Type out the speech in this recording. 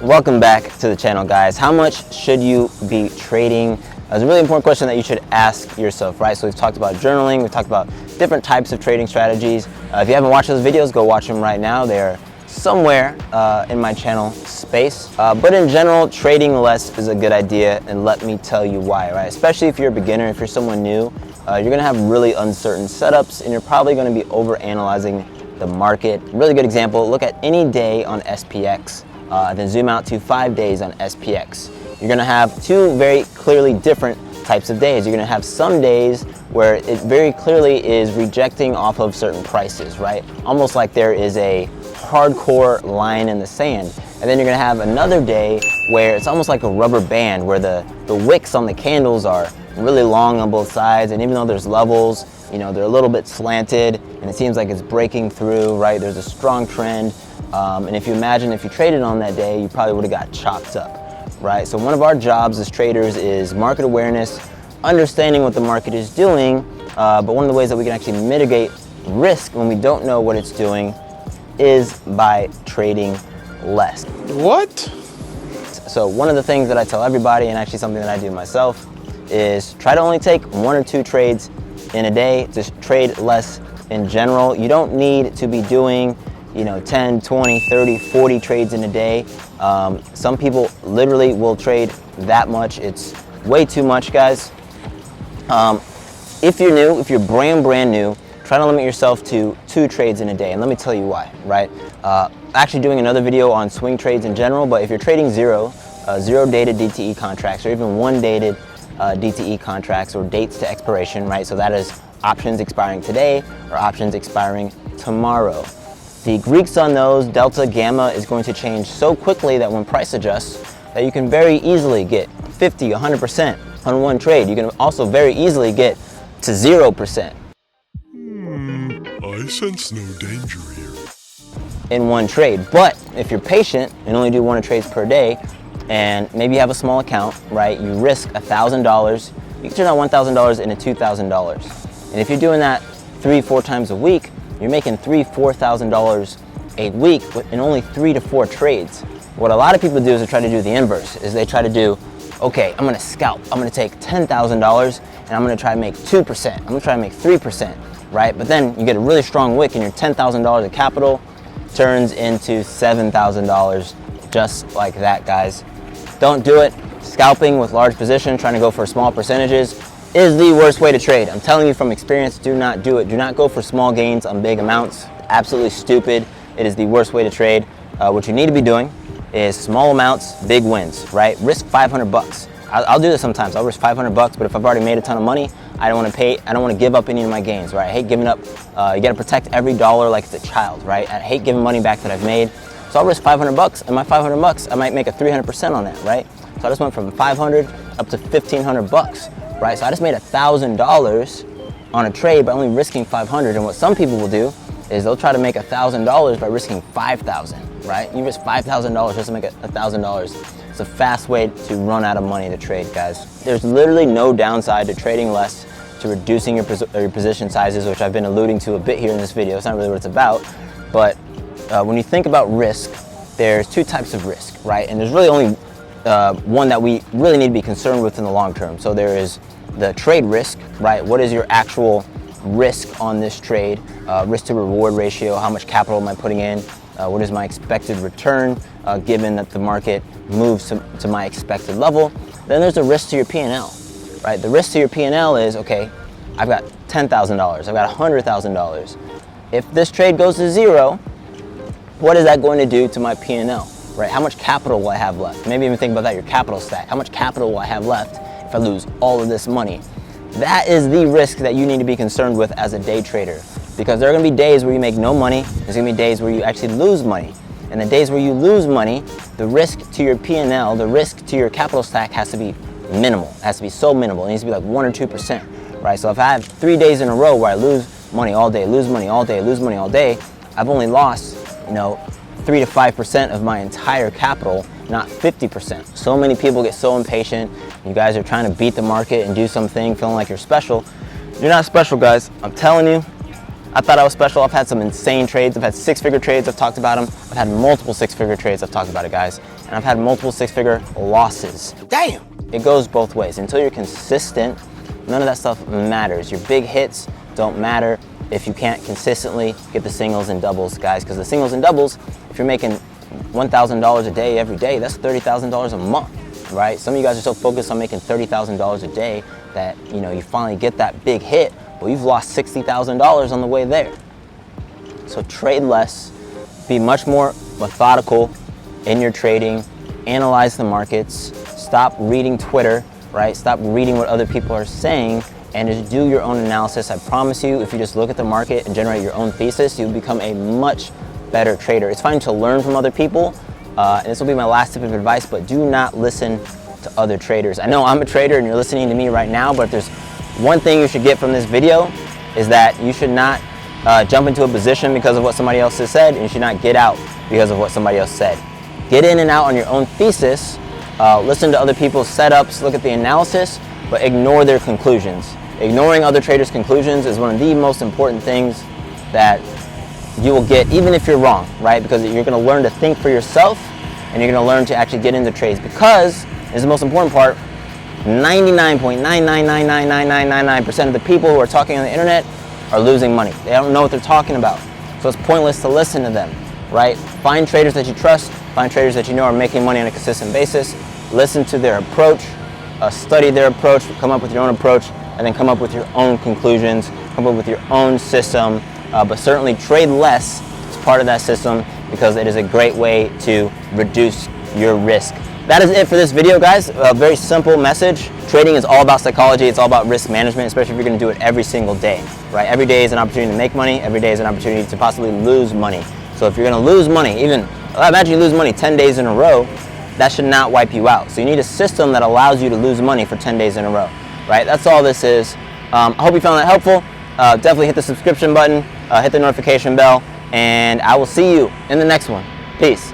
Welcome back to the channel, guys. How much should you be trading? It's a really important question that you should ask yourself, right? So we've talked about journaling, we've talked about different types of trading strategies. If you haven't watched those videos, go watch them right now. They're somewhere in my channel space. But in general, trading less is a good idea, and let me tell you why, right? Especially if you're a beginner, if you're someone new, you're gonna have really uncertain setups, and you're probably gonna be over-analyzing the market. Really good example, look at any day on SPX, then zoom out to 5 days on SPX. You're gonna have two very clearly different types of days. You're gonna have some days where it very clearly is rejecting off of certain prices, right? Almost like there is a hardcore line in the sand. And then you're gonna have another day where it's almost like a rubber band, where the wicks on the candles are really long on both sides, and even though there's levels, you know, they're a little bit slanted, and it seems like it's breaking through, right? There's a strong trend, and if you imagine if you traded on that day, you probably would have got chopped up, right? So one of our jobs as traders is market awareness, understanding what the market is doing, but one of the ways that we can actually mitigate risk when we don't know what it's doing is by trading less. What? So one of the things that I tell everybody, and actually something that I do myself, is try to only take 1 or 2 trades in a day. Just trade less in general. You don't need to be doing, you know, 10, 20, 30, 40 trades in a day. Some people literally will trade that much. It's way too much, guys. If you're new, if you're brand new, try to limit yourself to 2 trades in a day, and let me tell you why, right? Actually doing another video on swing trades in general, but if you're trading zero dated DTE contracts, or even 1 dated DTE contracts, or dates to expiration, right? So that is options expiring today or options expiring tomorrow. The Greeks on those, delta, gamma, is going to change so quickly that when price adjusts, that you can very easily get 50, 100% on 1 trade. You can also very easily get to 0%. I sense no danger here. In 1 trade. But if you're patient and only do 1 trades per day, and maybe you have a small account, right? You risk $1,000. You can turn that $1,000 into $2,000. And if you're doing that 3-4 times a week, you're making $3,000 to $4,000 a week in only 3 to 4 trades. What a lot of people do is they try to do the inverse, is they try to do, okay, I'm gonna scalp. I'm gonna take $10,000 and I'm gonna try to make 2%. I'm gonna try to make 3%, right? But then you get a really strong wick and your $10,000 of capital turns into $7,000, just like that, guys. Don't do it. Scalping with large position, trying to go for small percentages, is the worst way to trade. I'm telling you from experience, do not do it. Do not go for small gains on big amounts. Absolutely stupid. It is the worst way to trade. What you need to be doing is small amounts, big wins, right? Risk 500 bucks. I'll do this sometimes. I'll risk 500 bucks, but if I've already made a ton of money, I don't want to give up any of my gains, right? I hate giving up. You got to protect every dollar like it's a child, right? I hate giving money back that I've made. So I'll risk 500 bucks, and my 500 bucks, I might make a 300% on that, right? So I just went from 500 up to 1,500 bucks, right? So I just made $1,000 on a trade by only risking 500. And what some people will do is they'll try to make $1,000 by risking 5,000, right? You risk $5,000 just to make $1,000. It's a fast way to run out of money to trade, guys. There's literally no downside to trading less, to reducing your position sizes, which I've been alluding to a bit here in this video. It's not really what it's about, but when you think about risk, there's 2 types of risk, right? And there's really only one that we really need to be concerned with in the long term. So there is the trade risk, right? What is your actual risk on this trade? Risk to reward ratio, how much capital am I putting in? What is my expected return given that the market moves to my expected level? Then there's the risk to your P&L, right? The risk to your P&L is, okay, I've got $10,000, I've got $100,000. If this trade goes to 0, what is that going to do to my P&L, right? How much capital will I have left? Maybe even think about that, your capital stack. How much capital will I have left if I lose all of this money? That is the risk that you need to be concerned with as a day trader, because there are going to be days where you make no money. There's going to be days where you actually lose money. And the days where you lose money, the risk to your P&L, the risk to your capital stack has to be minimal. It has to be so minimal. It needs to be like 1 or 2%, right? So if I have 3 days in a row where I lose money all day, lose money all day, lose money all day, I've only lost, you know, 3 to 5% of my entire capital, not 50%. So many people get so impatient. You guys are trying to beat the market and do something, feeling like you're special. You're not special, guys. I'm telling you, I thought I was special. I've had some insane trades. I've had 6-figure trades. I've talked about them. I've had multiple 6-figure trades. I've talked about it, guys. and I've had multiple six-figure losses. Damn! It goes both ways. Until you're consistent, none of that stuff matters. Your big hits don't matter if you can't consistently get the singles and doubles, guys, because the singles and doubles, if you're making $1,000 a day every day, that's $30,000 a month, right? Some of you guys are so focused on making $30,000 a day that, you know, you finally get that big hit, well, you've lost $60,000 on the way there. So trade less, be much more methodical in your trading, analyze the markets, stop reading Twitter, right? Stop reading what other people are saying and just do your own analysis. I promise you, if you just look at the market and generate your own thesis, you'll become a much better trader. It's fine to learn from other people, and this will be my last tip of advice, but do not listen to other traders. I know I'm a trader and you're listening to me right now, but if there's one thing you should get from this video is that you should not jump into a position because of what somebody else has said, and you should not get out because of what somebody else said. Get in and out on your own thesis, listen to other people's setups, look at the analysis, but ignore their conclusions. Ignoring other traders' conclusions is one of the most important things that you will get, even if you're wrong, right? Because you're gonna learn to think for yourself, and you're gonna learn to actually get into trades, because, is the most important part, 99.9999999% of the people who are talking on the internet are losing money. They don't know what they're talking about. So it's pointless to listen to them, right? Find traders that you trust, find traders that you know are making money on a consistent basis, listen to their approach, study their approach, come up with your own approach, and then come up with your own conclusions, come up with your own system, but certainly trade less as part of that system, because it is a great way to reduce your risk. That is it for this video, guys. A very simple message. Trading is all about psychology. It's all about risk management, especially if you're going to do it every single day, right? Every day is an opportunity to make money. Every day is an opportunity to possibly lose money. So if you're going to lose money, even imagine you lose money 10 days in a row, that should not wipe you out. So you need a system that allows you to lose money for 10 days in a row, right? That's all this is. I hope you found that helpful. Definitely hit the subscription button, hit the notification bell, and I will see you in the next one. Peace.